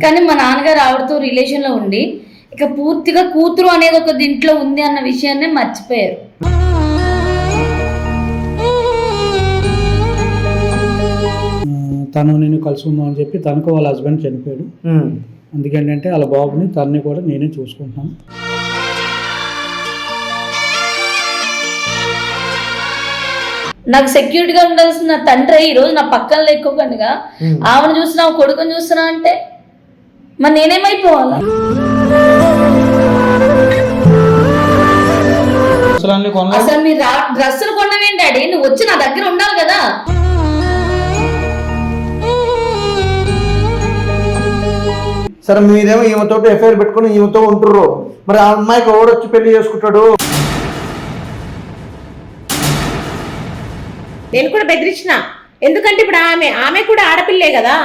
కానీ మా నాన్నగారు ఆవిడతో రిలేషన్ లో ఉండి ఇక పూర్తిగా కూతురు అనేది ఒక దీంట్లో ఉంది అన్న విషయాన్ని మర్చిపోయారు. తను నేను కలుసుకుందాం అని చెప్పి తనకు వాళ్ళ హస్బెండ్ చనిపోయాడు. అందుకేంటంటే వాళ్ళ బాబుని తనని కూడా నేనే చూసుకుంటాను. నాకు సెక్యూరిటీగా ఉండాల్సిన తండ్రి ఈ రోజు నా పక్కన లేకోకుండా ఆమెను చూసినా కొడుకుని చూసినా అంటే మరి నేనేమైపోవాలా? అసలు మీరు డ్రెస్సులు కొన్నవేంటి డాడీ? నువ్వు వచ్చి నా దగ్గర ఉండాలి కదా. సరే మీరేమో ఈమెతో ఎఫ్ఐఆర్ పెట్టుకుని ఈమెతో ఉంటుర్రు, మరి ఆ అమ్మాయికి ఎవడొచ్చి పెళ్లి చేసుకుంటాడు? నేను కూడా బెదిరించిన, ఎందుకంటే ఇప్పుడు ఆమె కూడా ఆడపిల్లే కదా.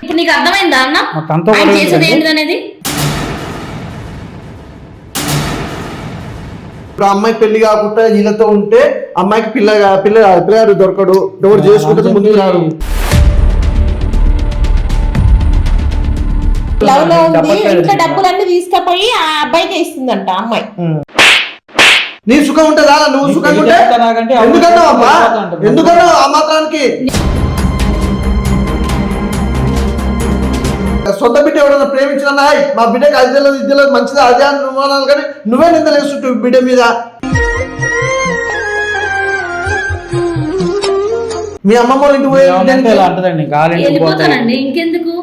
ఇప్పుడు నీకు అర్థమైందా అన్న ఆయన చేసేది ఏంటి అనేది? ఇప్పుడు అమ్మాయికి పెళ్లి కాకుండా వీళ్ళతో ఉంటే అమ్మాయికి పిల్లగాడు దొరకడు, ఎవరు చేసుకుంటే ముందుకు రాడు. లవ్ లో ఉంది, ఇంట్లో డబ్బులన్నీ తీసుకుపోయి ఆ అబ్బాయికి ఇస్తుందంట అమ్మాయి. నీ సుఖం ఉంటుందా? నువ్వు సుఖంగా ఉంటే ఎందుకన్నావు అమ్మా? ఎందుకన్నావు ఆ మాత్రానికి? సొంత బిడ్డ ఎవరైనా ప్రేమించిన మా బిడ్డకి అది ఇద్దరు మంచిది అదే అని నువ్వు అనాలి, కానీ నువ్వే నిందలేస్తుంటావు బిడ్డ మీద. మీ అమ్మమ్మ ఇంటికి వెళ్ళిపోతానండి, ఇంకెందుకు?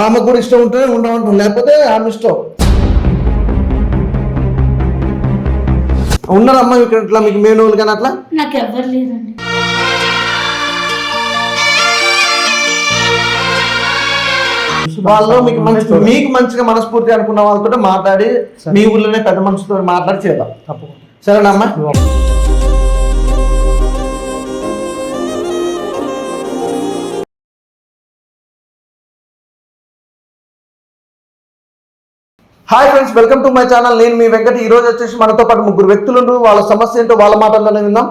ఆమె కూడా ఇష్టం ఉంటేనే ఉండమంటాం, లేకపోతే ఆమె ఇష్టం. ఉన్నారమ్మా ఇక్కడ ఇట్లా మీకు మేనోళ్ళు కానీ అట్లా? నాకు ఎవరు లేదండి. వాళ్ళు మీకు మంచిగా మనస్ఫూర్తి అనుకున్న వాళ్ళతో మాట్లాడి మీ ఊర్లోనే పెద్ద మనుషులతో మాట్లాడి చేద్దాం. సరేనమ్మా. Hi friends, welcome to my channel. నేను మీ వెంకట్. ఈ రోజు వచ్చేసి మనతో పాటు ముగ్గురు వ్యక్తులు, వాళ్ళ సమస్య ఏంటో వాళ్ళ మాటల్లోనే విందాం.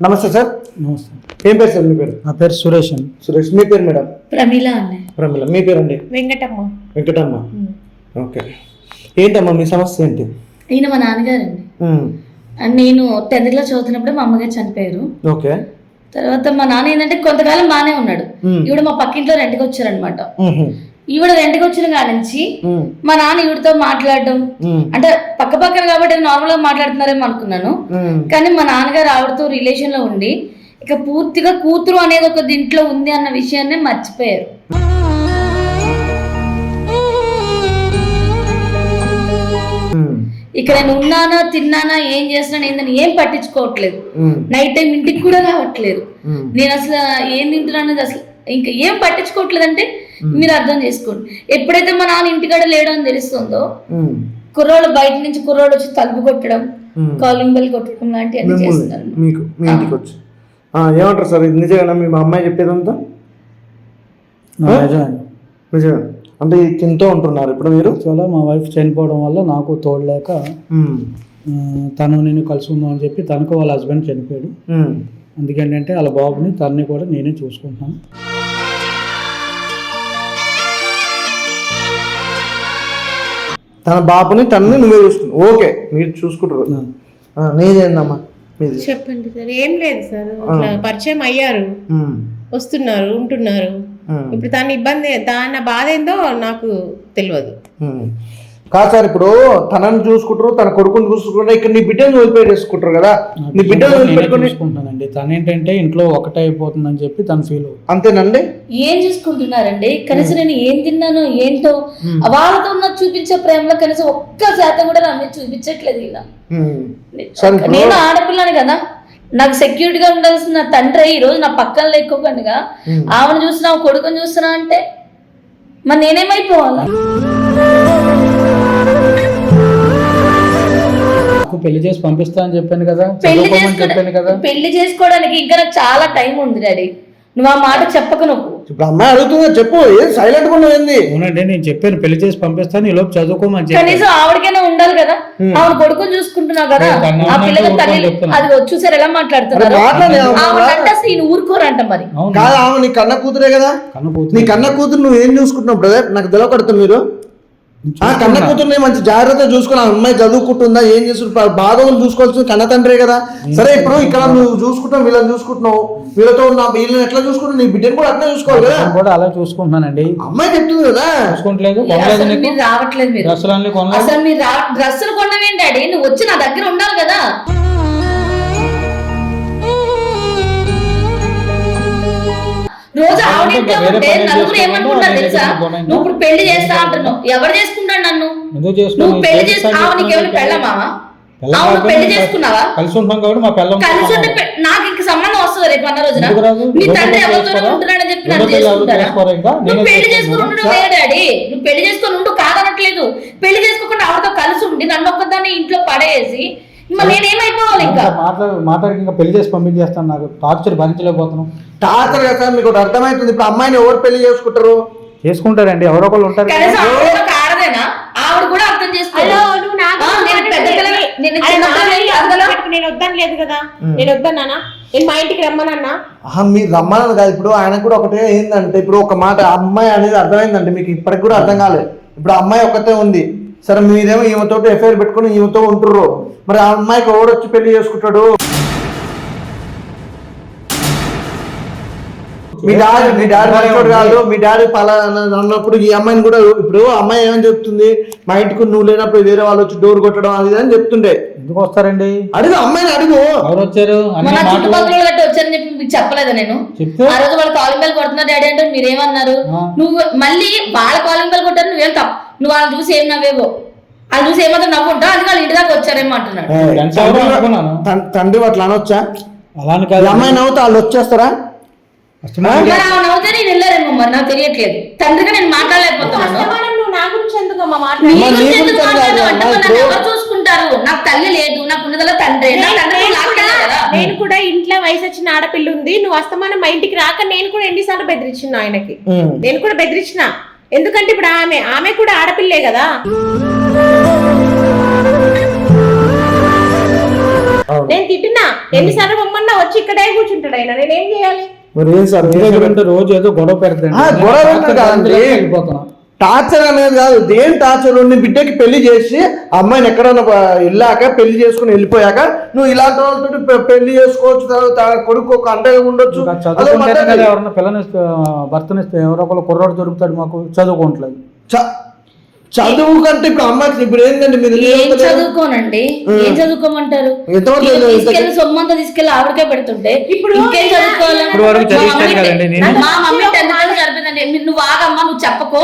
నమస్తే సార్. నమస్తే. ఏం పేరు సార్ మీ పేరు? నా పేరు సురేష్ అండి. సురేష్. మీ పేరు మేడం? ప్రమీల అండి. ప్రమీల. మీ పేరు అండి? వెంకటమ్మ. వెంకటమ్మ. ఓకే. ఏంటమ్మా మీ సమస్య ఏంటి? ఈయన మా నాన్నగారండి. నేను 10th క్లాస్ చదువుతున్నప్పుడు మా అమ్మగారు చనిపోయారు. ఓకే. తర్వాత మా నాన్న ఏంటంటే కొంతకాలం బాగానే ఉన్నాడు. ఈవిడ మా పక్కింట్లో రెంట్కి వచ్చారనమాట. ఈవిడ రెంట్కి వచ్చిన కాడ నుంచి మా నాన్న ఈవిడతో మాట్లాడడం, అంటే పక్క పక్కన కాబట్టి నార్మల్ గా మాట్లాడుతున్నారేమో అనుకున్నాను. కానీ మా నాన్నగారు ఆవిడతో రిలేషన్ లో ఉండి ఇక పూర్తిగా కూతురు అనేది ఒక దీంట్లో ఉంది అన్న విషయాన్ని మర్చిపోయారు. ఇక్కడ నేను ఉన్నానా తిన్నానా ఏం చేస్తున్నాను ఏందని ఏం పట్టించుకోవట్లేదు. నైట్ టైం ఇంటికి కూడా రావట్లేదు. నేను అసలు ఏం తింటున్నాను అసలు ఇంకా ఏం పట్టించుకోవట్లేదు. అంటే మీరు అర్థం చేసుకోండి. ఎప్పుడైతే మా నాన్న ఇంటికాడ లేడు అని తెలుస్తుందో కుర్రోళ్ళు బయట నుంచి కుర్రోళ్ళు వచ్చి తలుపు కొట్టడం, కాలింగ్ బెల్ కొట్టడం లాంటివి చేస్తున్నారు. మీకు మీ ఇంటికి వచ్చి ఏమంటారు సార్? ఇది నిజమేనా మీ అమ్మాయి చెప్పేదంతా? నిజమే. అంటే తింటూ ఉంటున్నారు ఇప్పుడు మీరు? చాలా మా వైఫ్ చనిపోవడం వల్ల నాకు తోడలేక తను నేను కలుసుకుందాం అని చెప్పి తనకు వాళ్ళ హస్బెండ్ చనిపోయాడు. అందుకేంటంటే వాళ్ళ బాబుని తనని కూడా నేనే చూసుకుంటాను. తన బాబుని తనని నువ్వే చూసుకుంటావు. ఓకే, మీరు చూసుకుంటారు. నేనేందమ్మా చెప్పండి సార్. ఏం లేదు సార్, ఇట్లా పరిచయం అయ్యారు, వస్తున్నారు, ఉంటున్నారు. ఇప్పుడు తన ఇబ్బంది, తన బాధ ఏందో నాకు తెలియదు. కాదు సార్, ఇప్పుడు తనని చూసుకుంటారు, తన కొడుకుని చూసుకుంటారు, ఇక్కడ నీ బిడ్డను వదిలిపెట్టేసుకుంటారు కదా. నీ బిడ్డను వదిలిపెట్టుకుంటానండి. తను ఏంటంటే ఇంట్లో ఒకటే అయిపోతుందని చెప్పి తను ఫీల్. అంతేనండి. ఏం చూసుకుంటున్నారండి? కనీసం నేను ఏం తిన్నానో ఏంటో వాళ్ళతో ఉన్న చూపించే ప్రేమలో కనీసం ఒక్క శాతం కూడా నా మీద చూపించట్లేదు. ఇలా నేను ఆడపిల్లని కదా, నాకు సెక్యూరిటీగా ఉండాల్సిన తండ్రి ఈ రోజు నా పక్కన లేకోకుండా ఆమెను చూసినా కొడుకుని చూసినా అంటే మరి నేనేమైపోవాలా? పెళ్లి చేసి పంపిస్తా అని చెప్పాను కదా. పెళ్లి చేసుకోవడానికి ఇంకా నాకు చాలా టైం ఉంది డాడీ. నువ్వు ఆ మాట చెప్పకు. నువ్వు ఇప్పుడు అమ్మాయి అడుగుతుందా చెప్పు, ఏం సైలెంట్ గా ఉన్నావు ఏంది? అవునండి, నేను చెప్పాను పెళ్లి చేసి పంపిస్తాను, ఈ లోపు చదువుకోమని చెప్పాను. కనీసం ఆవిడకైనా ఉండాలి కదా, ఆవిడ కొడుకుని చూసుకుంటున్నావు కదా, ఆ పిల్లగా తల్లి అది చూసారు ఎలా మాట్లాడుతున్నారు. ఆవిడంటే అసలు ఈయన ఊరుకోరంట మరి. కాదు, ఆమె నీ కన్న కూతురే కదా, నీ కన్న కూతురు నువ్వు ఏం చూసుకుంటున్నావు బ్రదర్? నాకు తెలవకడతా మీరు కన్న కూతుర్ని మంచి జాగ్రత్తగా చూసుకుని, అమ్మాయి చదువుకుంటుందా ఏం చేస్తుంటా బాగా చూసుకోవాల్సింది కన్న తండ్రే కదా. సరే ఇప్పుడు ఇక్కడ నువ్వు చూసుకుంటావు, వీళ్ళని చూసుకుంటున్నావు, వీళ్ళతో ఉన్న వీళ్ళని ఎట్లా చూసుకుంటావు, నీ బిడ్డను కూడా అట్లా చూసుకోవాలి కదా. కూడా అలా చూసుకుంటున్నానండి. అమ్మాయి చెప్తుంది కదా చూసుకుంటలేదు. మీరు రావట్లేదు, మీరు అసలు మీరు డ్రెస్సులు కొన్నవేంటి డాడీ? నువ్వు వచ్చి నా దగ్గర ఉండాలి కదా. రోజు ఆవిడ ఇంట్లో ఉంటే నలుగురు ఏమనుకుంటారు తెలుసా? నువ్వు ఇప్పుడు పెళ్లి చేస్తా అంటున్నావు, ఎవరు చేసుకుంటాడు నన్ను? నువ్వు పెళ్లి చేసి నీకేమైనా పెళ్ళమా? అవును, పెళ్లి చేసుకున్నావా? కలిసి ఉంటాం కాబట్టి మా పిల్లలు కలిసి ఉంటే నాకు ఇంక సంబంధం వస్తుంది రేపు అన్న రోజున. నీ తండ్రి ఎవరితో ఉంటున్నాడని చెప్పి నన్ను చేసుకుంటారా? నువ్వు పెళ్లి చేసుకుని ఉండడం లేదు డాడీ, నువ్వు పెళ్లి చేసుకుని ఉండు కాదనట్లేదు. పెళ్లి చేసుకోకుండా ఆవిడతో కలిసి ఉండి నన్ను ఒక్కదాన్ని ఇంట్లో పడేసి నేనేమైపోవాలి? ఇంకా మాట్లాడి ఇంకా పెళ్లి చేసి పంపించేస్తాను, నాకు టార్చర్ భరించలేకపోతున్నాం. టార్చర్ కదా మీకు ఒకటి అర్థమవుతుంది. ఇప్పుడు అమ్మాయిని ఎవరు పెళ్లి చేసుకుంటారు? చేసుకుంటారండి, ఎవరో ఒకళ్ళు ఉంటారు. ఆడదేనా? ఆవిడ కూడా అర్థం చేసుకోవాలి. నేను వద్దని లేదు కదా, నేను వద్దన్నానా? నేను మా ఇంటికి రమ్మనన్నా? మీరు రమ్మన్నాను కాదు. ఇప్పుడు ఆయన కూడా ఒకటే ఏంటంటే, ఇప్పుడు ఒక మాట అమ్మాయి అనేది అర్థమైందంటే మీకు ఇప్పటికి కూడా అర్థం కాలేదు. ఇప్పుడు అమ్మాయి ఒకటే ఉంది, సరే మీరేమో ఈమెతో ఎఫ్ఐఆర్ పెట్టుకుని ఈమెతో ఉంటుర్రు, మరి ఆ అమ్మాయికి ఎవడొచ్చి పెళ్లి చేసుకుంటాడు? మీ డాడీ మంచోడు కాదు, మీ డాడీ పలానా అన్నప్పుడు ఈ అమ్మాయిని కూడా ఇప్పుడు అమ్మాయి ఏమని చెప్తుంది, మా ఇంటికి నువ్వు లేనప్పుడు వేరే వాళ్ళు వచ్చి డోర్ కొట్టడం అది అని చెప్తుండే. ఎందుకు వస్తారండి? అడుగు, అమ్మాయిని అడుగు. ఎవరు వచ్చారు? చుట్టుపక్కల వచ్చారని చెప్పి మీకు చెప్పలేదా నేను? ఆ రోజు వాళ్ళు కాలింగ్ బెల్ కొడుతున్నారు డాడీ అంటే మీరేమన్నారు? నువ్వు మళ్ళీ వాళ్ళ కాలింగ్ బెల్ కొట్టారు, నువ్వేం తప్పు, నువ్వు వాళ్ళని చూసి ఏం నవ్వేవో, వాళ్ళు చూసి ఏమాత్రం నవ్వుంటావు, అది వాళ్ళు ఇంటి దాకా వచ్చారేమో అంటున్నాడు. తండ్రి అట్లా అనొచ్చా? అలానే కాదు, అమ్మాయి నవ్వుతా వాళ్ళు వచ్చేస్తారా? నవ్వుతే నేను వెళ్ళారేమో మరి నాకు తెలియట్లేదు. తండ్రిగా నేను మాట్లాడలేకపోతున్నాను. నా గురించి ఎందుకు ఎవరు చూసుకుంటారు? నాకు తల్లి లేదు, నాకు ఉన్నదల్లా తండ్రి. నేను కూడా ఇంట్లో వయసు వచ్చిన ఆడపిల్ల ఉంది, నువ్వు వస్తామని మా ఇంటికి రాక నేను కూడా ఎన్నిసార్లు బెదిరించిన ఆయనకి. నేను కూడా బెదిరించిన, ఎందుకంటే ఇప్పుడు ఆమె కూడా ఆడపిల్లే కదా. నేను తిట్టినా, ఎన్నిసార్లు మమ్మల్ని వచ్చి ఇక్కడే కూర్చుంటాడు ఆయన, నేనేం చేయాలి? రోజు ఏదో గొడవ పెడతాను. టార్చర్ అనేది కాదు, దేని టార్చర్? నీ బిడ్డకి పెళ్లి చేసి అమ్మాయిని ఎక్కడన్నా వెళ్ళాక పెళ్లి చేసుకుని వెళ్ళిపోయాక నువ్వు ఇలాంటి వాళ్ళతో పెళ్లి చేసుకోవచ్చు, కొడుకు ఒక అండగా ఉండొచ్చు. ఎవరన్నా పిల్లని భర్తనిస్తే ఎవరో ఒకళ్ళు కుర్రాడు దొరుకుతాడు, మాకు చదువుకోవట్లేదు. చదువు కంటే ఇప్పుడు అమ్మాయికి ఇప్పుడు ఏంటంటే మీరు ఏం చదువుకోనండి, ఏం చదువుకోమంటారు? తీసుకెళ్ళి సొమ్మంతా తీసుకెళ్ళి ఆవిడకే పెడుతుంటే ఇప్పుడు ఇంకేం చదువుకోవాలి? మా మమ్మీ 10th క్లాస్ సరిపోయిందండి. నువ్వు ఆగమ్మా, నువ్వు చెప్పకో.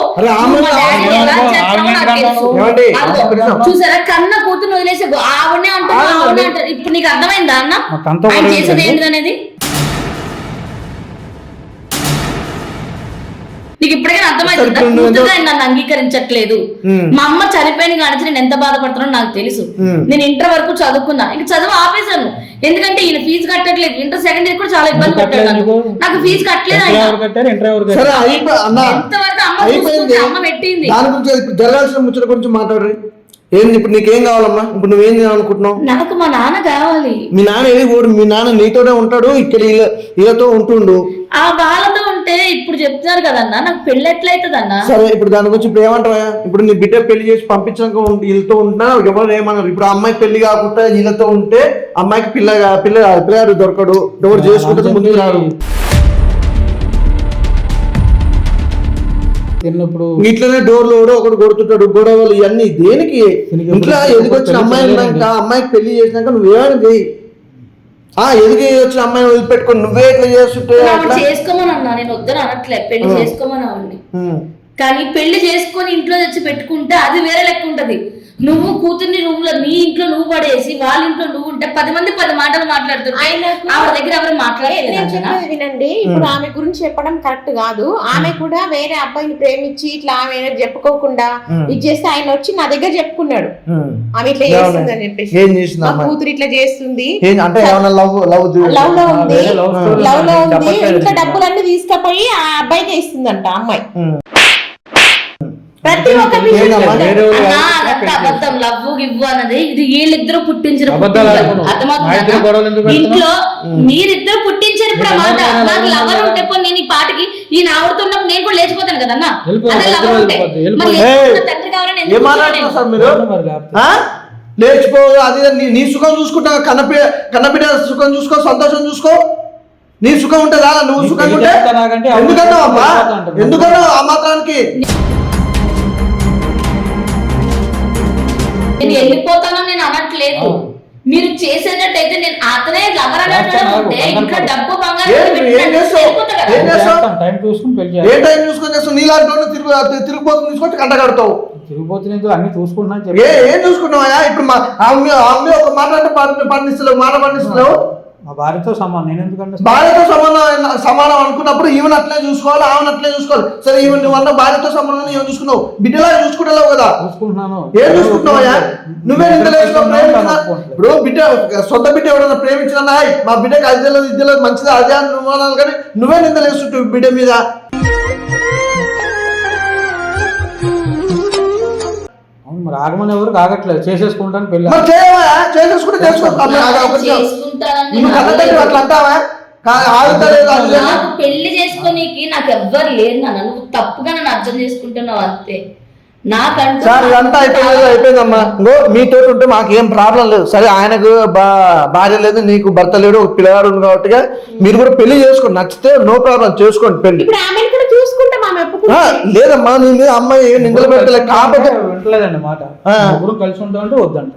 చూసారా, కన్న కూతురు వదిలేసి ఆవిడనే అంటారు. ఇప్పుడు నీకు అర్థమైందా అన్న ఆయన చేసేది ఏంటి అనేది? నీకు ఇప్పటికైనా అర్థమైందా? కూతురుగా నన్ను అంగీకరించట్లేదు. మా అమ్మ చనిపోయిన కానించి నేను ఎంత బాధపడుతున్నానో నాకు తెలుసు. నేను ఇంటర్ వరకు చదువుకున్నా, ఇంక చదువు ఆపేశాను. ఎందుకంటే ఈయన ఫీజు కట్టట్లేదు. ఇంటర్ సెకండ్ ఇయర్ కూడా చాలా ఇబ్బంది పడ్డాను, నాకు ఫీజు కట్టలేదు. ఎంతవరకు అమ్మ పెట్టింది. దాని గురించి జరగాల్సిన ముచ్చట గురించి మాట్లాడరు. ఏంది ఇప్పుడు నీకేం కావాలమ్మా? ఇప్పుడు నువ్వేం చేయాలనుకుంటున్నావు? నాకు మా నాన్న కావాలి. మీ నాన్న ఏది ఓడు, మీ నాన్న నీతోనే ఉంటాడు, ఇక్కడ వీళ్ళతో ఉంటుండు. ఆ వాళ్ళతో ఉంటే ఇప్పుడు చెప్తున్నారు కదన్నా, నాకు పెళ్లి ఎట్లయితుందన్నా? సరే ఇప్పుడు దాని గురించి ఇప్పుడు ఏమంటావా? ఇప్పుడు నీ బిడ్డ పెళ్లి చేసి పంపించాక వీళ్ళతో ఉంటున్నా ఎవరు ఏమన్నారు? ఇప్పుడు అమ్మాయికి పెళ్లి కాకుండా వీళ్ళతో ఉంటే అమ్మాయికి పిల్లగాడు దొరకడు, డోర్ చేసుకుంటే ముందుకు రాడు. ఇట్లనే డోర్లు ఒకటి కొడుతుంటాడు, గొడవలు ఇవన్నీ దేనికి? ఇంట్లో ఎదిగొచ్చిన అమ్మాయి ఉన్నాక అమ్మాయికి పెళ్లి చేసినాక నువ్వేమని చేయి. ఎదిగి వచ్చిన అమ్మాయిని వదిలిపెట్టుకొని నువ్వే ఇట్లా చేస్తుంటే చేసుకోమని అన్నా, నేను వద్దని అనట్లే, పెళ్లి చేసుకోమని అవ్వండి. కానీ పెళ్లి చేసుకొని ఇంట్లో తెచ్చి పెట్టుకుంటే అది వేరే లెక్క ఉంటది. నువ్వు కూతుర్ని రూమ్ లో నీ ఇంట్లో నువ్వు పడేసి వాళ్ళ ఇంట్లో నువ్వు ఉంటే 10 మంది 10 మాటలు మాట్లాడుతున్నారు. ఆవిడ దగ్గర ఎవరు నేను మాట్లాడలేదు. చెప్పేది వినండి. ఇప్పుడు ఆమె గురించి చెప్పడం కరెక్ట్ కాదు. ఆమె కూడా వేరే అబ్బాయిని ప్రేమించి ఇట్లా ఆమె చెప్పుకోకుండా ఇది చేస్తే ఆయన వచ్చి నా దగ్గర చెప్పుకున్నాడు ఆమె ఇట్లా చేస్తుంది అని చెప్పేసి. ఏం చేసింది మా అమ్మాయి? కూతురు ఇట్లా చేస్తుంది, అంటే ఏమన్నా లవ్ లవ్ లో ఉంది, లవ్ లో ఉంది, చెప్పట్లేదు. ఇంట్లో డబ్బులన్నీ తీసుకుపోయి ఆ అబ్బాయికి ఇస్తుందంట ఆ అమ్మాయి. ప్రతి ఒక్క విషయం ఏందమ్మా? చెప్తారు. అన్నా, అదంతా అబద్ధం. లవ్వు గివ్వు అన్నది ఇది వీళ్ళిద్దరూ పుట్టించిన అబద్ధాలు పుట్టించారు. అనుకున్నావు. అర్థమవుతుందా? మా ఇద్దరు గొడవలు ఎందుకు పెడతావు? ఇంట్లో మీరిద్దరు పుట్టించారు ఇప్పుడు ఆ మాట. నాకు లవర్ ఉంటే పోనీ నేను ఈ పాటికి ఈయన ఆవిడతున్నప్పుడు నేను కూడా లేచిపోతాను కదన్నా. వెళ్ళిపో, అదే లవర్ ఉంటే వెళ్ళిపో. మరి లేచిపోతున్న తండ్రి కావాలని ఎందుకు ఏం కూర్చోలేను? మాట్లాడుతున్నారు సార్ మీరు? మరి లేకపోతే ఆ? లేచిపో, అది నీ సుఖం చూసుకుంటా, కన్నబిడ్డ సుఖం చూసుకో, సంతోషం చూసుకో. నీ సుఖం ఉంటుందా? నువ్వు నీకు సుఖంగా పెళ్లి ఉంటే చేస్తానాకంటే ఎందుకన్నావు అమ్మా? అంటున్నావు. ఎందుకన్నావు ఆ మాత్రానికి? నేను వెళ్ళిపోతానో నేను అనట్లేదు. మీరు చేసేటట్టయితే నేను అతనే లవర్ అన్నట్టుంటే ఇంట్లో డబ్బు బంగారం ఏం చేస్తావు? వెళ్ళిపోతా కదా. ఏం చేస్తావు? టైం చూసుకుని పెళ్లి ఏ చేయాలి. టైం చూసుకొని చేస్తావు? నీలాంటి వాడిని తిరిగిపోతుంది తీసుకొచ్చి కంట కడతావు. తిరిగిపోతున్నది అన్ని చూసుకుంటున్నా ఏం చూసుకున్నావా? ఇప్పుడు ఆమె ఒక మాట అంటే పండిస్తలేవు, మాట పండిస్తలేవు. మా భార్యతో సమానం. నేను ఎందుకంటే భార్యతో సమానం అనుకున్నప్పుడు ఈవెన్ అట్లే చూసుకోవాలి, ఆమెను అట్లే చూసుకోవాలి. సరే ఈవెన్ నువ్వు అన్న భార్యతో సమానం ఏం చూసుకున్నావు? బిడ్డలా చూసుకుంటలేవు కదా. చూసుకుంటున్నాను. ఏం చూసుకుంటున్నావా? నువ్వే ఇప్పుడు బిడ్డ సొంత బిడ్డ ఎవరైనా ప్రేమించిన మా బిడ్డకి అది తెలియదు ఇది తెలియదు మంచిది అదే అని నువ్వు అనాలి, కానీ నువ్వే నిందలేస్తుంటావు బిడ్డ మీద. అవును, మరి ఆగమని ఎవరు ఆగట్లేదు. చేసేసుకుంటాను పెళ్లి. మరి చేయవా? చేసేసుకుంటే చేసుకుంటానని నువ్వు కన్నతండ్రి అట్లా అంటావా? ఆగుతలేదు అది లేదు. నాకు పెళ్లి చేసుకోనీకి నాకు ఎవ్వరు లేరు నాన్న. నువ్వు తప్పుగా నన్ను అర్థం చేసుకుంటున్నావు అంతే. నాకంటూ సార్ ఇదంతా అయిపోయిందమ్మా. ఇంకో మీతో ఉంటే మాకు ఏం ప్రాబ్లం లేదు. సరే ఆయనకు భార్య లేదు, నీకు భర్త లేడు, ఒక పిల్లగాడు ఉంది కాబట్టి మీరు కూడా పెళ్లి చేసుకోండి. నచ్చితే నో ప్రాబ్లం చేసుకోండి పెళ్లి. ఇప్పుడు ఆమెను కూడా చూసుకుంటాం, ఆమె ఒప్పుకుంటే. లేదమ్మా నీ మీద అమ్మాయి నిందలు పెట్టలేదు కాకపోతే వింటలేదండి మాట. ముగ్గురు కలిసి ఉంటామంటే వద్దంట.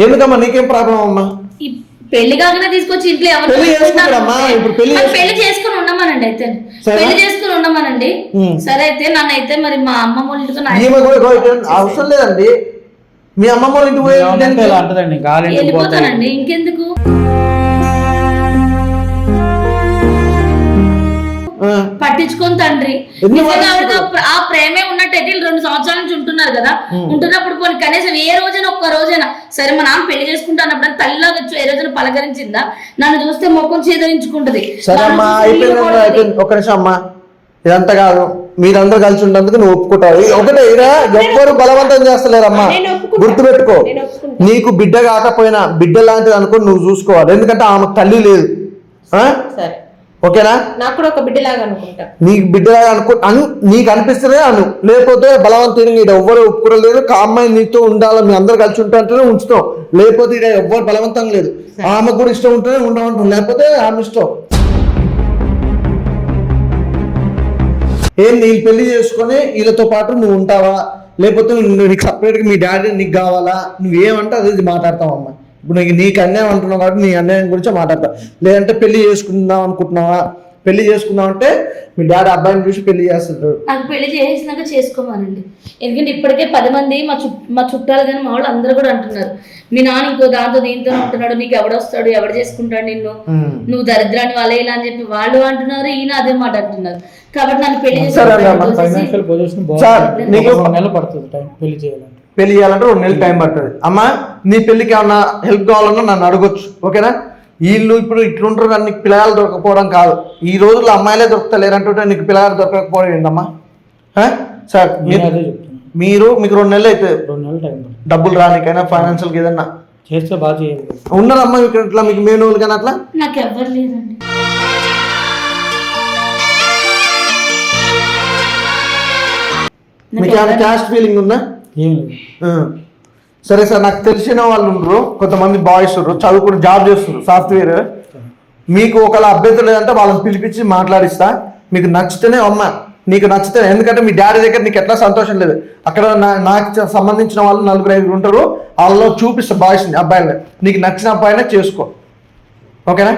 ఎందుకమ్మా నీకేం ప్రాబ్లం అమ్మా? ఈ పెళ్లి కాగానే తీసుకొచ్చి ఇంట్లో ఎవరు పెళ్లి చేసుకుంటారమ్మా? ఇప్పుడు పెళ్లి పెళ్లి చేసుకుని ఉండమనండి. అయితే పెళ్లి చేసుకుని ఉండమనండి. సరే అయితే నన్ను అయితే మరి మా అమ్మమ్మ వాళ్ళ ఇంటికి ఈమె కూడా అవసరం లేదండి. మీ అమ్మమ్మ వాళ్ళ ఇంటికి పోయి ఇలా అంటదండి. గాలి వెళ్ళిపోతానండి. ఇంకెందుకు పట్టించుకొని తండ్రి నిజంగా ఆవిడకి ఆ ప్రేమే ఉన్నట్టయితే 2 సంవత్సరాల నుంచి ఉంటున్నారు కదా. ఉంటున్నప్పుడు పోనీ కనీసం ఏ రోజైనా ఒక్క రోజైనా సరే మా నాన్న పెళ్లి చేసుకుంటానప్పుడు తల్లిలాగా ఏ రోజున పలకరించిందా? నన్ను చూస్తే మొక్కం చేదరించుకుంటది. సరే అమ్మా అయిపోయింది. ఒక్క నిమిషం అమ్మా, ఇదంతా కాదు. మీరందరూ కలిసి ఉండేందుకు నువ్వు ఒప్పుకుంటావు. ఒకటే ఇలా ఎవ్వరు బలవంతం చేస్తలేరమ్మా. గుర్తుపెట్టుకో, నీకు బిడ్డ కాకపోయినా బిడ్డ లాంటిది అనుకో నువ్వు చూసుకోవాలి. ఎందుకంటే ఆమె తల్లి లేదు. సరే ఓకేనా? నాకు కూడా ఒక బిడ్డలాగా అనుకుంటా. నీకు బిడ్డలాగా నీకు అనిపిస్తేనే అను, లేకపోతే బలవంతంగా ఇక్కడ ఎవ్వరు ఒప్పుకోలేదు. అమ్మాయి నీతో ఉండాలి, మీ అందరు కలిసి ఉంటుంటేనే ఉంచుతాం. లేకపోతే ఇక్కడ ఎవ్వరు బలవంతం లేదు. ఆమెకు కూడా ఇష్టం ఉంటేనే ఉండమంటాం, లేకపోతే ఆమె ఇష్టం. ఏం నీళ్ళు పెళ్లి చేసుకొని వీళ్ళతో పాటు నువ్వు ఉంటావా? లేకపోతే నీకు సపరేట్గా మీ డాడీ నీకు కావాలా? నువ్వేమంటే అది మాట్లాడతావు అమ్మా. ఇప్పుడు నీకు అన్యాయం అంటున్నావు కాబట్టి నీ అన్యాయం గురించి మాట్లాడతావు. లేదంటే పెళ్లి చేసుకుందాం అనుకుంటున్నావా? పెళ్లి చేసుకుందాం అంటే మీ డాడీ అబ్బాయిని చూసి పెళ్లి చేస్తాడు. నాకు పెళ్లి చేసినాక చేసుకోమానండి. ఎందుకంటే ఇప్పటికే 10 మంది మా చుట్టాలు కానీ మా వాళ్ళు అందరూ కూడా అంటున్నారు, మీ నాన్న ఇంకో దాంతో దీంతో ఉంటున్నాడు, నీకు ఎవడొస్తాడు, ఎవడు చేసుకుంటాడు నిన్ను, నువ్వు దరిద్రాన్ని వాళ్ళే ఇలా అని చెప్పి వాళ్ళు అంటున్నారు, ఈయన అదే మాట అంటున్నారు. కాబట్టి నన్ను పెళ్లి ఫైనాన్షియల్ పొజిషన్ నెలలు పడుతుంది టైం పెళ్లి చేయాలంటే. పెళ్లి చేయాలంటే 2 నెలలు టైం పడుతుంది. అమ్మా నీ పెళ్లికి ఏమన్నా హెల్ప్ కావాలన్నా నన్ను అడగొచ్చు. ఓకేనా? వీళ్ళు ఇప్పుడు ఇట్లుంటారు, నీకు పిల్లగాలు దొరకపోవడం కాదు. ఈ రోజుల్లో అమ్మాయిలే దొరుకుతలేరంటుంటే నీకు పిల్లగాలు దొరకకపోవడం ఏంటమ్మా? సార్ మీకు 2 నెలలు అయితే 2 నెలలు టైం డబ్బులు రానికైనా ఫైనాన్షియల్గా ఏదన్నా చేస్తే బాగా చేయాలి. ఉన్నారమ్మా ఇక్కడ ఇట్లా మీకు మెయిన్ వాళ్ళు కానీ అట్లా? నాకు ఎవ్వరు లేదండి. మీకు ఏమైనా క్యాస్ట్ ఫీలింగ్ ఉందా? ఏం లేదు. సరే సార్, నాకు తెలిసిన వాళ్ళు ఉండరు, కొంతమంది బాయ్స్ ఉన్నారు, చదువుకుని జాబ్ చేస్తున్నారు సాఫ్ట్వేర్. మీకు ఒకవేళ అభ్యర్థులు లేదంటే వాళ్ళని పిలిపించి మాట్లాడిస్తా. మీకు నచ్చితేనే అమ్మ, నీకు నచ్చితే, ఎందుకంటే మీ డాడీ దగ్గర నీకు ఎట్లా సంతోషం లేదు. అక్కడ నాకు సంబంధించిన వాళ్ళు 4-5 ఉంటారు, వాళ్ళలో చూపిస్తా బాయ్స్ని అబ్బాయిని. నీకు నచ్చిన అబ్బాయినే చేసుకో. ఓకేనా?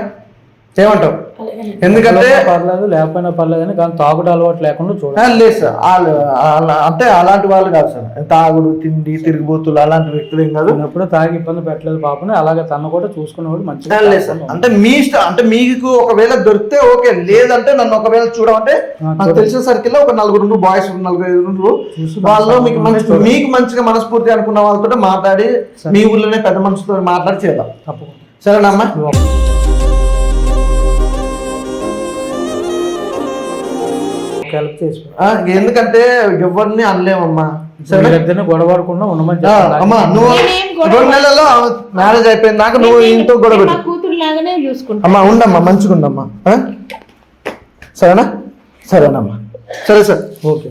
ఏమంటావు? ఎందుకంటే పర్లేదు లేకపోయినా పర్లేదు కానీ తాగుడు అలవాటు లేకుండా చూడాలి. లేదు సార్ అంటే అలాంటి వాళ్ళు కాదు సార్, తాగుడు తిండి తిరిగిపోతులు అలాంటి వ్యక్తులు ఏం కాదు. ఎప్పుడూ తాగి ఇబ్బంది పెట్టలేదు పాపని, అలాగే తను కూడా చూసుకునేవాడు మంచిగా. లేదు సార్, అంటే మీ ఇష్టం, అంటే మీకు ఒకవేళ దొరికితే ఓకే, లేదంటే నన్ను ఒకవేళ చూడమంటే నాకు తెలిసిన సర్కిల్ లో ఒక 4 బాయ్స్ 4-5 వాళ్ళు మీకు మంచిగా మనస్ఫూర్తి అనుకున్న వాళ్ళతో మాట్లాడి మీ ఊర్లోనే పెద్ద మనుషులతో మాట్లాడి చేద్దాం. తప్పకుండా. సరేనమ్మా. హెల్ప్ చేసి ఎందుకంటే ఎవరిని అనలేమమ్మా. గొడవడకుండా ఉండమని అమ్మా, నువ్వు 2 నెలల్లో మ్యారేజ్ అయిపోయిన దాకా నువ్వు ఇంట్లో గొడవ కూతురు లాగానే చూసుకుంటా. అమ్మా ఉండమ్మా, మంచిగా ఉండమ్మా. సరేనా? సరేనమ్మా, సరే సార్. ఓకే.